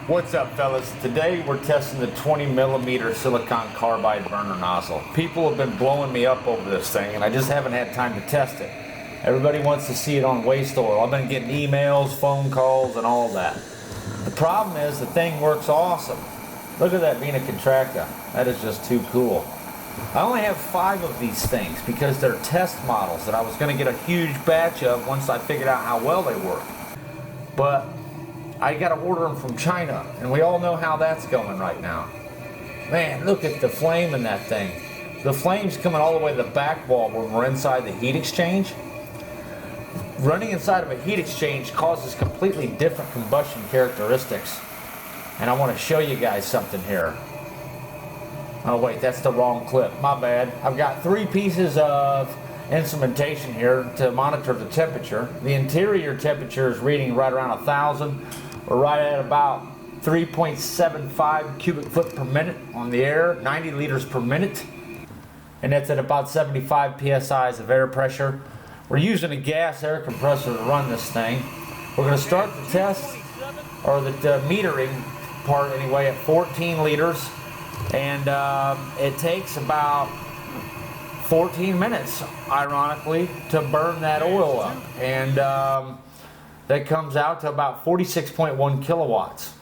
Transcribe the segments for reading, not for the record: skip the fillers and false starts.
What's up, fellas? Today we're testing the 20mm silicon carbide burner nozzle. People have been blowing me up over this thing and I just haven't had time to test it. Everybody wants to see it on waste oil. I've been getting emails, phone calls, and all that. The problem is the thing works awesome. Look at that Vena Contracta. That is just too cool. I only have 5 of these things because they're test models that I was going to get a huge batch of once I figured out how well they work. But I got to order them from China, and we all know how that's going right now. Man, look at the flame in that thing. The flame's coming all the way to the back wall when we're inside the heat exchange. Running inside of a heat exchange causes completely different combustion characteristics. And I want to show you guys something here. Oh wait, that's the wrong clip. My bad. I've got 3 pieces of instrumentation here to monitor the temperature. The interior temperature is reading right around 1,000. We're right at about 3.75 cubic foot per minute on the air, 90 liters per minute. And that's at about 75 psi of air pressure. We're using a gas air compressor to run this thing. We're going to start the test, or the metering part anyway, at 14 liters. And it takes about 14 minutes, ironically, to burn that oil up. And that comes out to about 46.1 kilowatts.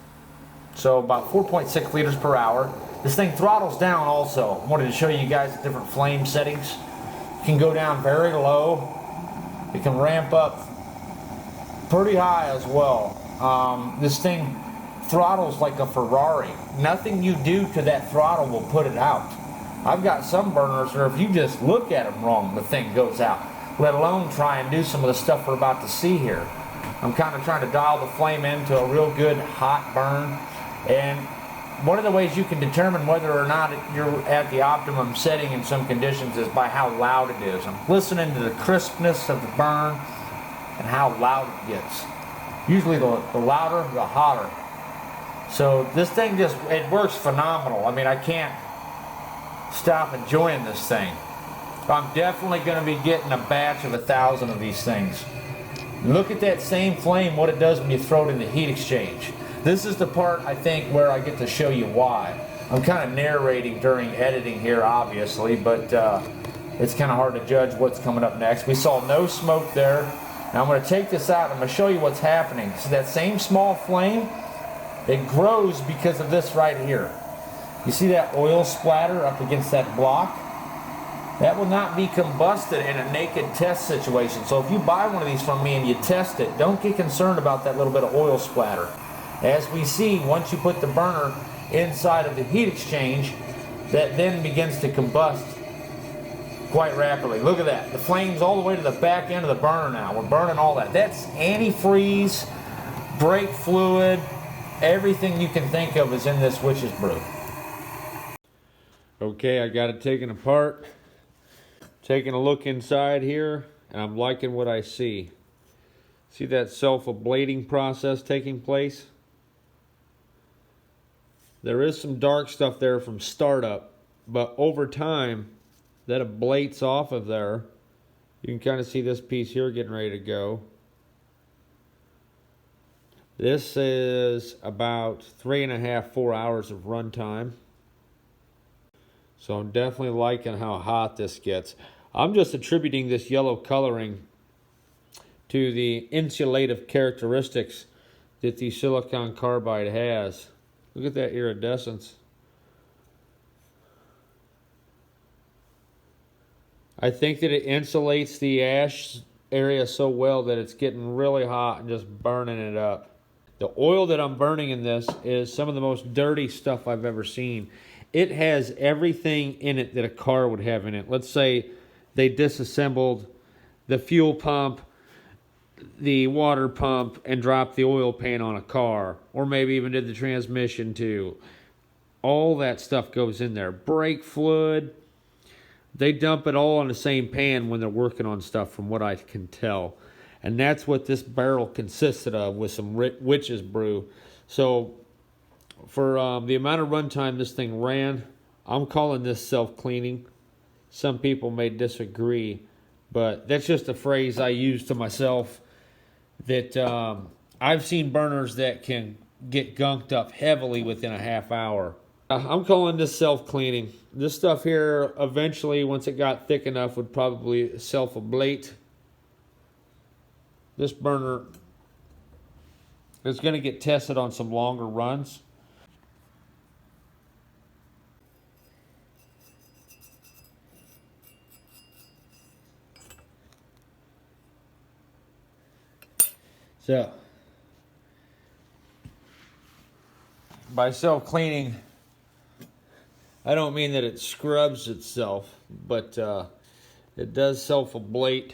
So about 4.6 liters per hour. This thing throttles down also. I wanted to show you guys the different flame settings. It can go down very low. It can ramp up pretty high as well. This thing throttles like a Ferrari. Nothing you do to that throttle will put it out. I've got some burners where if you just look at them wrong, the thing goes out. Let alone try and do some of the stuff we're about to see here. I'm kind of trying to dial the flame into a real good hot burn. And one of the ways you can determine whether or not you're at the optimum setting in some conditions is by how loud it is. I'm listening to the crispness of the burn and how loud it gets. Usually the louder, the hotter. So this thing it works phenomenal. I mean, I can't stop enjoying this thing. I'm definitely going to be getting a batch of 1,000 of these things. Look at that same flame, what it does when you throw it in the heat exchange. This is the part, I think, where I get to show you why. I'm kind of narrating during editing here, obviously, but it's kind of hard to judge what's coming up next. We saw no smoke there. Now I'm going to take this out and I'm going to show you what's happening. See that same small flame? It grows because of this right here. You see that oil splatter up against that block? That will not be combusted in a naked test situation. So if you buy one of these from me and you test it, don't get concerned about that little bit of oil splatter. As we see, once you put the burner inside of the heat exchange, that then begins to combust quite rapidly. Look at that. The flame's all the way to the back end of the burner now. We're burning all that. That's antifreeze, brake fluid, everything you can think of is in this witch's brew. Okay, I got it taken apart. Taking a look inside here, and I'm liking what I see. See that self-ablating process taking place? There is some dark stuff there from startup, but over time, that ablates off of there. You can kind of see this piece here getting ready to go. This is about 3.5, 4 hours of runtime. So I'm definitely liking how hot this gets. I'm just attributing this yellow coloring to the insulative characteristics that the silicon carbide has. Look at that iridescence. I think that it insulates the ash area so well that it's getting really hot and just burning it up. The oil that I'm burning in this is some of the most dirty stuff I've ever seen. It has everything in it that a car would have in it. Let's say they disassembled the fuel pump, the water pump, and dropped the oil pan on a car. Or maybe even did the transmission too. All that stuff goes in there. Brake fluid. They dump it all in the same pan when they're working on stuff, from what I can tell. And that's what this barrel consisted of, with some witch's brew. So for the amount of runtime this thing ran, I'm calling this self-cleaning. Some people may disagree, but that's just a phrase I use to myself. That I've seen burners that can get gunked up heavily within a half hour. I'm calling this self-cleaning. This stuff here, eventually, once it got thick enough, would probably self-ablate. This burner is going to get tested on some longer runs. So, by self-cleaning, I don't mean that it scrubs itself, but it does self-ablate.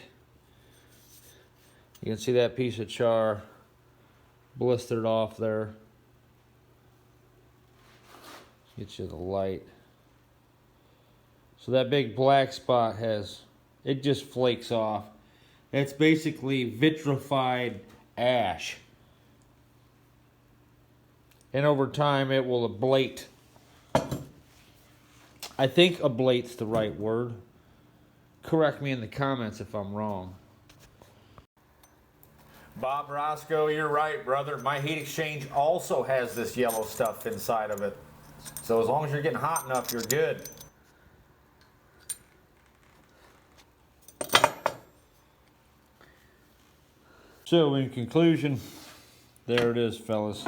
You can see that piece of char blistered off there. Get you the light. So that big black spot it just flakes off. It's basically vitrified ash. And over time it will ablate. I think ablate's the right word. Correct me in the comments if I'm wrong. Bob Roscoe, you're right, brother. My heat exchange also has this yellow stuff inside of it. So as long as you're getting hot enough, you're good. So in conclusion, there it is, fellas.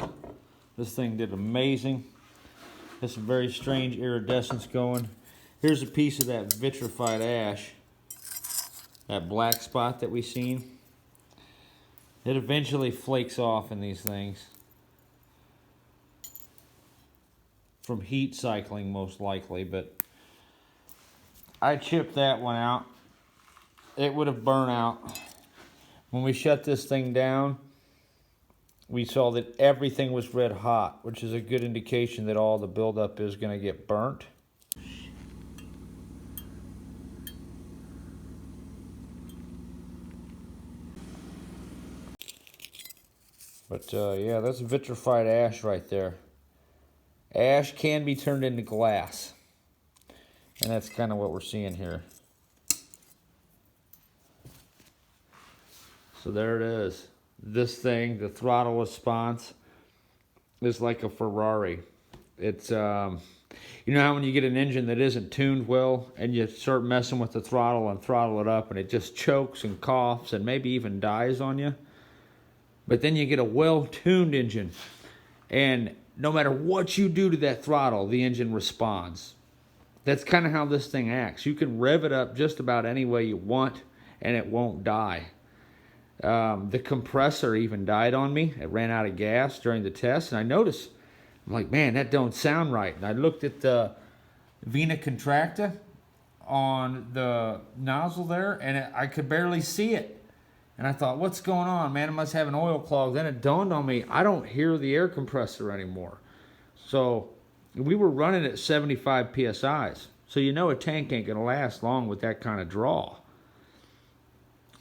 This thing did amazing. There's some very strange iridescence going. Here's a piece of that vitrified ash, that black spot that we seen. It eventually flakes off in these things. From heat cycling most likely, but I chipped that one out. It would have burned out. When we shut this thing down, we saw that everything was red hot, which is a good indication that all the buildup is going to get burnt. But yeah, that's vitrified ash right there. Ash can be turned into glass. And that's kind of what we're seeing here. So there it is. This thing, the throttle response, is like a Ferrari. It's, you know how when you get an engine that isn't tuned well and you start messing with the throttle and throttle it up and it just chokes and coughs and maybe even dies on you? But then you get a well-tuned engine and no matter what you do to that throttle, the engine responds. That's kind of how this thing acts. You can rev it up just about any way you want and it won't die. The compressor even died on me. It ran out of gas during the test, and I noticed, I'm like, man, that don't sound right. And I looked at the vena contracta on the nozzle there, and I could barely see it. And I thought, what's going on, man? I must have an oil clog. Then it dawned on me, I don't hear the air compressor anymore. So we were running at 75 PSIs. So you know a tank ain't going to last long with that kind of draw.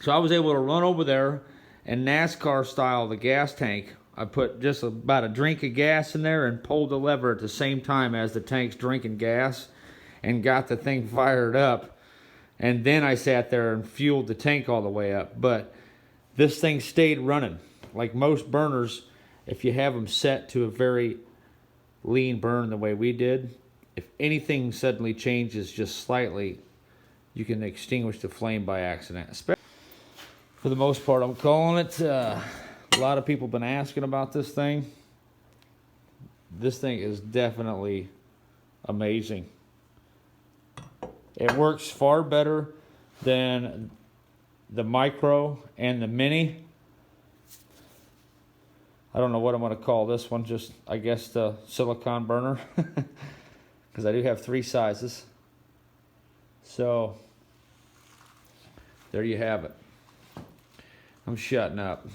So I was able to run over there and NASCAR style the gas tank. I put just about a drink of gas in there and pulled the lever at the same time as the tank's drinking gas and got the thing fired up. And then I sat there and fueled the tank all the way up. But this thing stayed running. Like most burners, if you have them set to a very lean burn the way we did, if anything suddenly changes just slightly, you can extinguish the flame by accident. For the most part, I'm calling it. A lot of people have been asking about this thing. This thing is definitely amazing. It works far better than the micro and the mini. I don't know what I'm going to call this one, just I guess the silicone burner, because I do have 3 sizes. So there you have it. I'm shutting up.